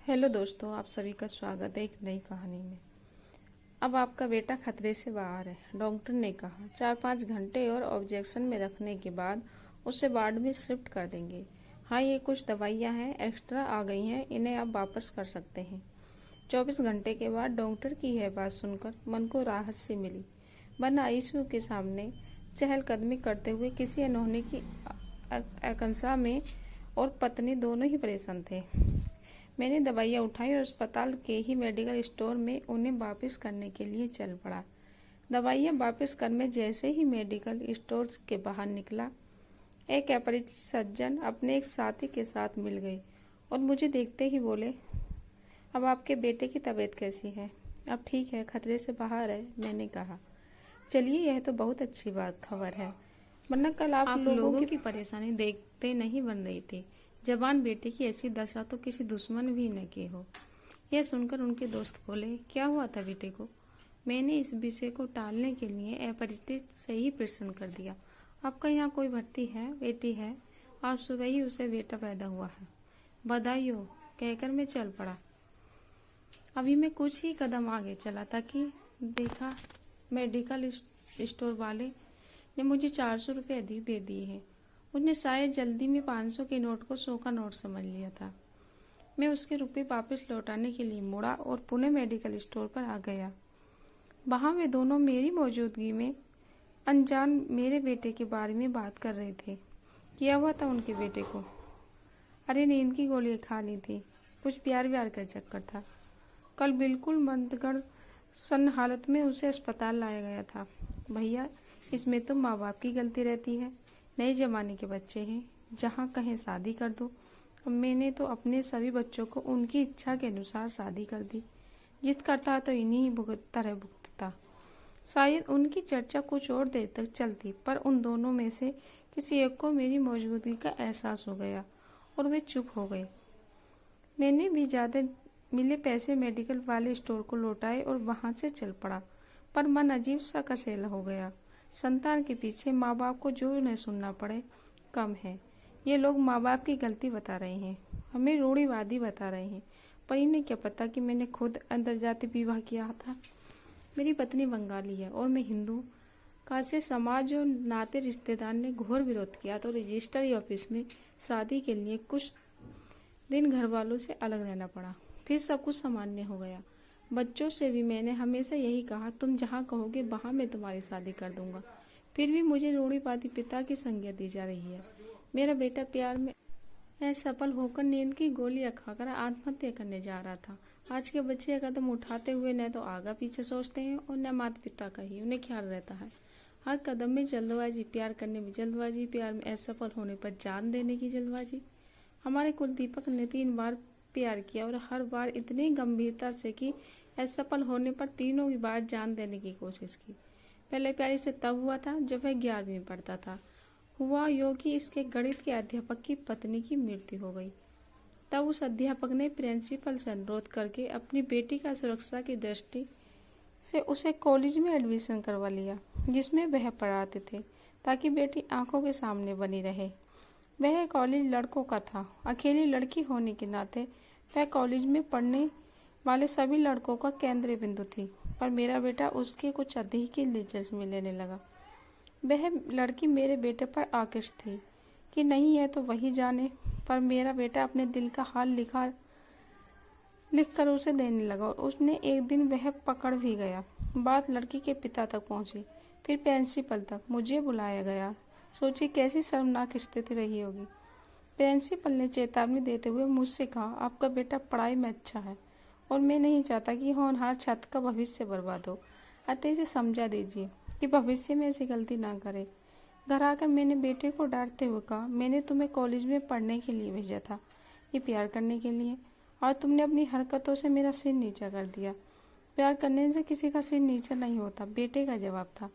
Hello दोस्तों, आप सभी का स्वागत है एक नई कहानी में। अब आपका बेटा खतरे से बाहर है, डॉक्टर ने कहा। 4-5 घंटे और ऑब्जेक्शन में रखने के बाद उसे वार्ड में शिफ्ट कर देंगे। हाँ, ये कुछ दवाइयाँ हैं, एक्स्ट्रा आ गई हैं, इन्हें आप वापस कर सकते हैं। 24 घंटे के बाद डॉक्टर की यह बात सुनकर मन को राहत सी मिली, वरना आईसीयू के सामने चहलकदमी करते हुए किसी अनहोनी की आशंका में और पत्नी दोनों ही परेशान थे। मैंने दवाइयाँ उठाई और अस्पताल के ही मेडिकल स्टोर में उन्हें वापस करने के लिए चल पड़ा। दवाइयाँ वापस कर मैं जैसे ही मेडिकल स्टोर के बाहर निकला, एक अपरिचित सज्जन अपने एक साथी के साथ मिल गए और मुझे देखते ही बोले, अब आपके बेटे की तबीयत कैसी है? अब ठीक है, खतरे से बाहर है। मैंने कहा, चलिए, यह तो बहुत अच्छी खबर है, वरना कल आप लोगों की परेशानी देखते नहीं बन रही थी। जवान बेटे की ऐसी दशा तो किसी दुश्मन भी न की हो। यह सुनकर उनके दोस्त बोले, क्या हुआ था बेटे को? मैंने इस विषय को टालने के लिए अपरिचित से ही प्रश्न कर दिया। आपका यहाँ कोई भर्ती है? बेटी है, आज सुबह ही उसे बेटा पैदा हुआ है। बधाई हो, कहकर मैं चल पड़ा। अभी मैं कुछ ही कदम आगे चला था कि देखा, मेडिकल स्टोर वाले ने मुझे 400 रुपये अधिक दे दिए हैं। उसने शायद जल्दी में 500 के नोट को 100 का नोट समझ लिया था। मैं उसके रुपये वापस लौटाने के लिए मुड़ा और पुणे मेडिकल स्टोर पर आ गया। वहाँ वे दोनों मेरी मौजूदगी में अनजान मेरे बेटे के बारे में बात कर रहे थे। क्या हुआ था उनके बेटे को? अरे, नींद की गोलियां खा ली थी, कुछ प्यार व्यार का चक्कर था। कल बिल्कुल मंदगड़ सन्न हालत में उसे अस्पताल लाया गया था। भैया, इसमें तो माँ बाप की गलती रहती है। नए जमाने के बच्चे हैं, जहाँ कहें शादी कर दो। अब मैंने तो अपने सभी बच्चों को उनकी इच्छा के अनुसार शादी कर दी। जिद करता तो इन्हीं तरह भुगतता। शायद उनकी चर्चा कुछ और देर तक चलती, पर उन दोनों में से किसी एक को मेरी मौजूदगी का एहसास हो गया और वे चुप हो गए। मैंने भी ज्यादा मिले पैसे मेडिकल वाले स्टोर को लौटाए और वहां से चल पड़ा, पर मन अजीब सा कसैला हो गया। संतान के पीछे माँ बाप को जो न सुनना पड़े, कम है। ये लोग माँ बाप की गलती बता रहे हैं, हमें रूढ़िवादी बता रहे हैं, पर इन्हें क्या पता कि मैंने खुद अंतर्जातीय विवाह किया था। मेरी पत्नी बंगाली है और मैं हिंदू। काशी समाज और नाते रिश्तेदार ने घोर विरोध किया तो रजिस्ट्री ऑफिस में शादी के लिए कुछ दिन घर वालों से अलग रहना पड़ा। फिर सब कुछ सामान्य हो गया। बच्चों से भी मैंने हमेशा यही कहा, तुम जहाँ कहोगे वहाँ मैं तुम्हारी शादी कर दूंगा। फिर भी मुझे रूढ़िवादी पिता की संज्ञा दी जा रही है। मेरा बेटा प्यार में असफल होकर नींद की गोली खाकर आत्महत्या करने जा रहा था। आज के बच्चे कदम उठाते हुए न तो आगा पीछे सोचते हैं और न माता पिता का ही उन्हें ख्याल रहता है। हर कदम में जल्दबाजी, प्यार करने में जल्दबाजी, प्यार में असफल होने पर जान देने की जल्दबाजी। हमारे कुलदीपक ने 3 बार प्यार किया और हर बार इतनी गंभीरता से कि असफल होने पर तीनों की बार जान देने की कोशिश की। पहले प्यार इसे तब हुआ था जब वह 11वीं में पढ़ता था। हुआ यूं कि इसके गणित के अध्यापक की पत्नी की मृत्यु हो गई। तब उस अध्यापक ने प्रिंसिपल से अनुरोध करके अपनी बेटी का सुरक्षा की दृष्टि से उसे कॉलेज में एडमिशन करवा लिया जिसमें वह पढ़ाते थे, ताकि बेटी आंखों के सामने बनी रहे। वह कॉलेज लड़कों का था। अकेली लड़की होने के नाते वह कॉलेज में पढ़ने वाले सभी लड़कों का केंद्रीय बिंदु थी, पर मेरा बेटा उसके कुछ अधिक ही दिलचस्पी लेने लगा। वह लड़की मेरे बेटे पर आकृष्ट थी कि नहीं, है तो वही जाने, पर मेरा बेटा अपने दिल का हाल लिख कर उसे देने लगा और उसने एक दिन वह पकड़ भी गया। बात लड़की के पिता तक पहुंची, फिर प्रिंसिपल तक। मुझे बुलाया गया। सोची कैसी शर्मनाक स्थिति रही होगी। प्रिंसिपल ने चेतावनी देते हुए मुझसे कहा, आपका बेटा पढ़ाई में अच्छा है और मैं नहीं चाहता कि होनहार छात्र का भविष्य बर्बाद हो, अतः इसे समझा दीजिए कि भविष्य में ऐसी गलती ना करे। घर आकर मैंने बेटे को डांटते हुए कहा, मैंने तुम्हें कॉलेज में पढ़ने के लिए भेजा था, ये प्यार करने के लिए, और तुमने अपनी हरकतों से मेरा सिर नीचा कर दिया। प्यार करने से किसी का सिर नीचा नहीं होता, बेटे का जवाब था।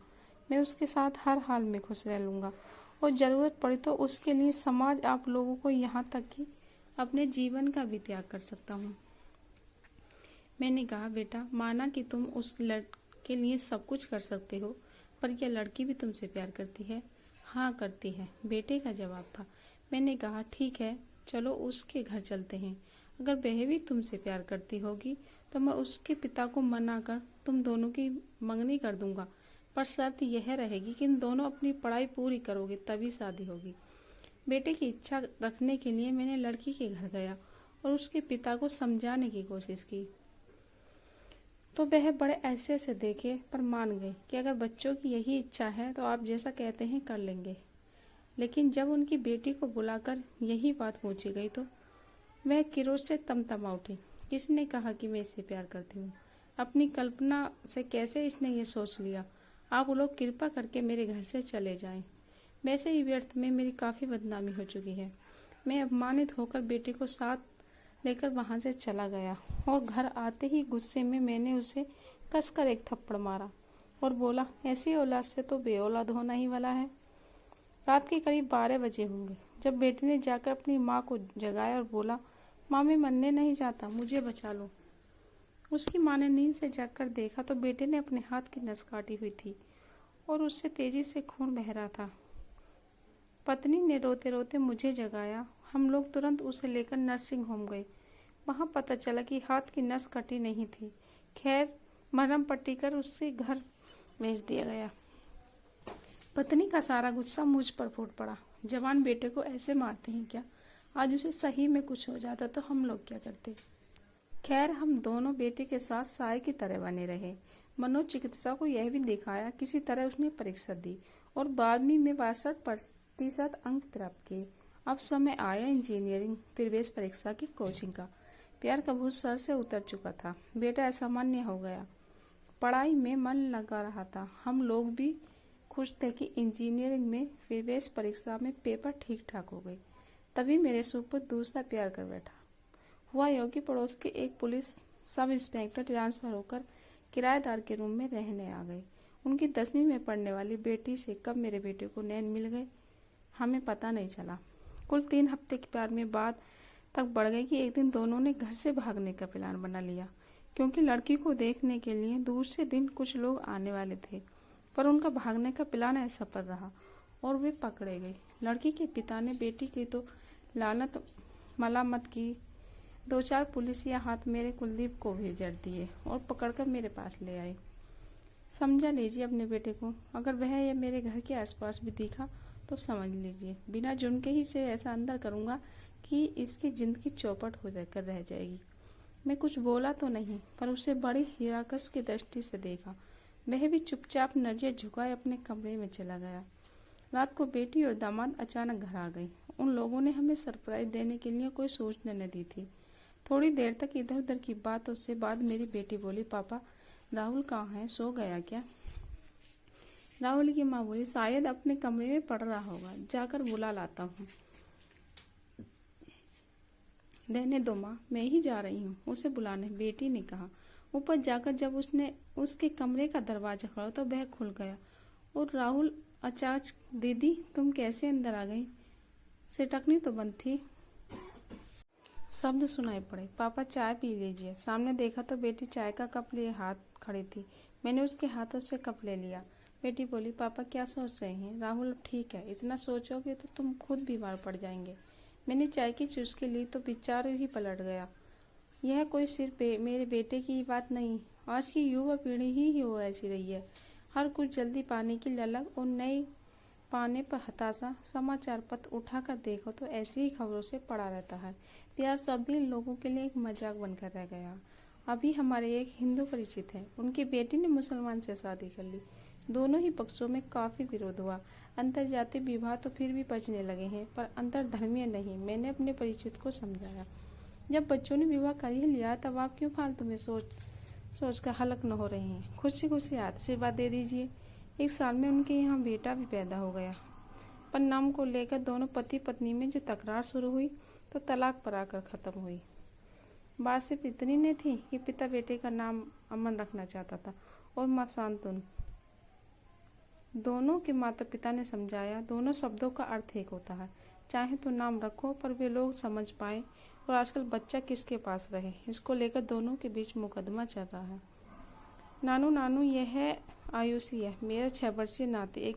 मैं उसके साथ हर हाल में खुश रह लूंगा और जरूरत पड़ी तो उसके लिए समाज, आप लोगों को, यहाँ तक कि अपने जीवन का भी त्याग कर सकता हूँ। मैंने कहा, बेटा, माना कि तुम उस लड़के लिए सब कुछ कर सकते हो, पर क्या लड़की भी तुमसे प्यार करती है? हाँ, करती है, बेटे का जवाब था। मैंने कहा, ठीक है, चलो उसके घर चलते हैं। अगर वह भी तुमसे प्यार करती होगी तो मैं उसके पिता को मना कर तुम दोनों की मंगनी कर दूंगा, पर शर्त यह रहेगी कि इन दोनों अपनी पढ़ाई पूरी करोगे तभी शादी होगी। बेटे की इच्छा रखने के लिए मैंने लड़की के घर गया और उसके पिता को समझाने की कोशिश की, तो वह बड़े ऐसे ऐसे देखे पर मान गए कि अगर बच्चों की यही इच्छा है तो आप जैसा कहते हैं कर लेंगे। लेकिन जब उनकी बेटी को बुलाकर यही बात पूछी गई तो वह क्रोध से तमतमा उठी। किसने कहा कि मैं इससे प्यार करती हूँ? अपनी कल्पना से कैसे इसने ये सोच लिया? आप लोग कृपा करके मेरे घर से चले जाएं। वैसे ही व्यर्थ में मेरी काफ़ी बदनामी हो चुकी है। मैं अपमानित होकर बेटे को साथ लेकर वहां से चला गया और घर आते ही गुस्से में मैंने उसे कसकर एक थप्पड़ मारा और बोला, ऐसी औलाद से तो बेऔलाद होना ही वाला है। रात के करीब 12 बजे होंगे जब बेटे ने जाकर अपनी माँ को जगाया और बोला, माँ मैं मरने नहीं चाहता, मुझे बचा लो। उसकी माँ ने नींद से जागकर देखा तो बेटे ने अपने हाथ की नस काटी हुई थी और उससे तेजी से खून बह रहा था। पत्नी ने रोते रोते मुझे जगाया। हम लोग तुरंत उसे लेकर नर्सिंग होम गए। वहां पता चला कि हाथ की नस कटी नहीं थी। खैर मरहम पट्टी कर उससे घर भेज दिया गया। पत्नी का सारा गुस्सा मुझ पर फूट पड़ा। जवान बेटे को ऐसे मारते हैं क्या? आज उसे सही में कुछ हो जाता तो हम लोग क्या करते? खैर हम दोनों बेटे के साथ साय की तरह बने रहे। मनोचिकित्सा को यह भी दिखाया, किसी तरह उसने परीक्षा दी और 12वीं में 62% अंक प्राप्त किए। अब समय आया इंजीनियरिंग प्रवेश परीक्षा की कोचिंग का। प्यार का भूत सर से उतर चुका था। बेटा असामान्य हो गया, पढ़ाई में मन लगा रहा था। हम लोग भी खुश थे कि इंजीनियरिंग में प्रवेश परीक्षा में पेपर ठीक ठाक हो गए। तभी मेरे सुपुत्र दूसरा प्यार कर बैठा। हुआ यूं कि पड़ोस के एक पुलिस सब इंस्पेक्टर ट्रांसफर होकर किराएदार के रूम में रहने आ गए। उनकी 10वीं में पढ़ने वाली बेटी से कब मेरे बेटे को नैन मिल गए हमें पता नहीं चला। कुल 3 हफ्ते के प्यार में बात तक बढ़ गई कि एक दिन दोनों ने घर से भागने का प्लान बना लिया, क्योंकि लड़की को देखने के लिए दूर से दिन कुछ लोग आने वाले थे। पर उनका भागने का प्लान असफल रहा और वे पकड़े गए। लड़की के पिता ने बेटी की तो लानत मलामत की। 2-4 पुलिसिया हाथ मेरे कुलदीप को भी जड़ दिए और पकड़कर मेरे पास ले आए। समझा लीजिए अपने बेटे को, अगर वह या मेरे घर के आसपास भी दिखा तो समझ लीजिए बिना जुर्म के ही से ऐसा अंदर करूंगा कि इसकी जिंदगी चौपट हो जाकर रह जाएगी। मैं कुछ बोला तो नहीं, पर उसे बड़ी हिराकस की दृष्टि से देखा। वह भी चुपचाप नजर झुकाए अपने कमरे में चला गया। रात को बेटी और दामाद अचानक घर आ गए। उन लोगों ने हमें सरप्राइज देने के लिए कोई सूचना न दी थी। थोड़ी देर तक इधर उधर की बातों से बाद मेरी बेटी बोली, पापा राहुल कहाँ है, सो गया क्या? राहुल की माँ बोली, शायद अपने कमरे में पड़ रहा होगा, जाकर बुला लाता हूँ। रहने दो माँ, मैं ही जा रही हूँ उसे बुलाने, बेटी ने कहा। ऊपर जाकर जब उसने उसके कमरे का दरवाजा खोला तो वह खुल गया और राहुल अचानक, दीदी तुम कैसे अंदर आ गई? सिटकनी तो बंद थी। शब्द सुनाई पड़े, पापा चाय पी लीजिए। सामने देखा तो बेटी चाय का कप लिए हाथ खड़ी थी। मैंने उसके हाथों से कप ले लिया। बेटी बोली, पापा क्या सोच रहे हैं? राहुल ठीक है, इतना सोचोगे तो तुम खुद बीमार पड़ जाएंगे। मैंने चाय की चुस्की ली तो बेचारा ही पलट गया। यह कोई सिर्फ मेरे बेटे की बात नहीं, आज की युवा पीढ़ी ही वो ऐसी रही है। हर कुछ जल्दी पाने की ललक और नई पाने पर हताशा। समाचार पत्र उठाकर देखो तो ऐसी ही खबरों से पड़ा रहता है। प्यार शब्द इन लोगों के लिए एक मजाक बनकर रह गया। अभी हमारे एक हिंदू परिचित है, उनकी बेटी ने मुसलमान से शादी कर ली। दोनों ही पक्षों में काफी विरोध हुआ। अंतरजातीय विवाह तो फिर भी बचने लगे हैं, पर अंतरधर्मीय नहीं। मैंने अपने परिचित को समझाया, जब बच्चों ने विवाह कर ही लिया तब आप क्यों फालतू में सोच कर हलक न हो रहे हैं? खुशी खुशी आशीर्वाद दे दीजिए। 1 साल में उनके यहाँ बेटा भी पैदा हो गया। पर नाम को लेकर दोनों पति पत्नी में जो तकरार शुरू हुई तो तलाक पर आकर खत्म हुई। बात सिर्फ इतनी नहीं थी कि पिता बेटे का नाम अमन रखना चाहता था और माँ शांतनु। दोनों के माता पिता ने समझाया, दोनों शब्दों का अर्थ एक होता है। चाहे तो नाम रखो, पर वे लोग समझ पाए। और आजकल बच्चा किसके पास रहे, इसको लेकर दोनों के बीच मुकदमा चल रहा है। नानू यह आयुषी है, मेरा 6 वर्षीय नाती, एक